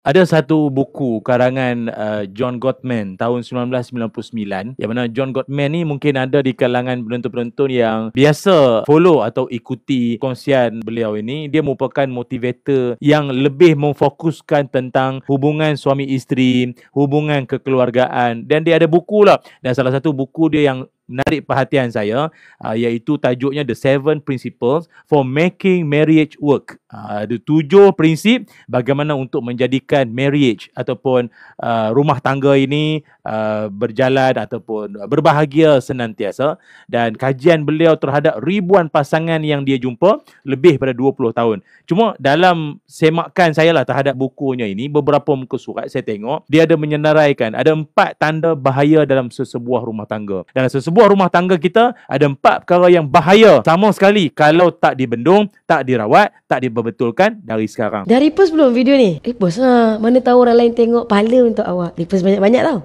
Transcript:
Ada satu buku karangan John Gottman tahun 1999, yang mana John Gottman ni mungkin ada di kalangan penonton-penonton yang biasa follow atau ikuti kongsian beliau ini. Dia merupakan motivator yang lebih memfokuskan tentang hubungan suami isteri, hubungan kekeluargaan, dan dia ada buku lah. Dan salah satu buku dia yang menarik perhatian saya, iaitu tajuknya The 7 Principles for Making Marriage Work. Ada 7 prinsip bagaimana untuk menjadikan marriage ataupun rumah tangga ini berjalan ataupun berbahagia senantiasa. Dan kajian beliau terhadap ribuan pasangan yang dia jumpa, lebih pada 20 tahun. Cuma dalam semakan saya lah terhadap bukunya ini, beberapa muka surat saya tengok, dia ada menyenaraikan ada 4 tanda bahaya dalam sesebuah rumah tangga. Dalam sesebuah rumah tangga kita ada 4 perkara yang bahaya sama sekali kalau tak dibendung, tak dirawat, tak diperbetulkan dari sekarang. Dah repost belum video ni? Repost lah. Mana tahu orang lain tengok, pahala untuk awak. Repost banyak-banyak tau.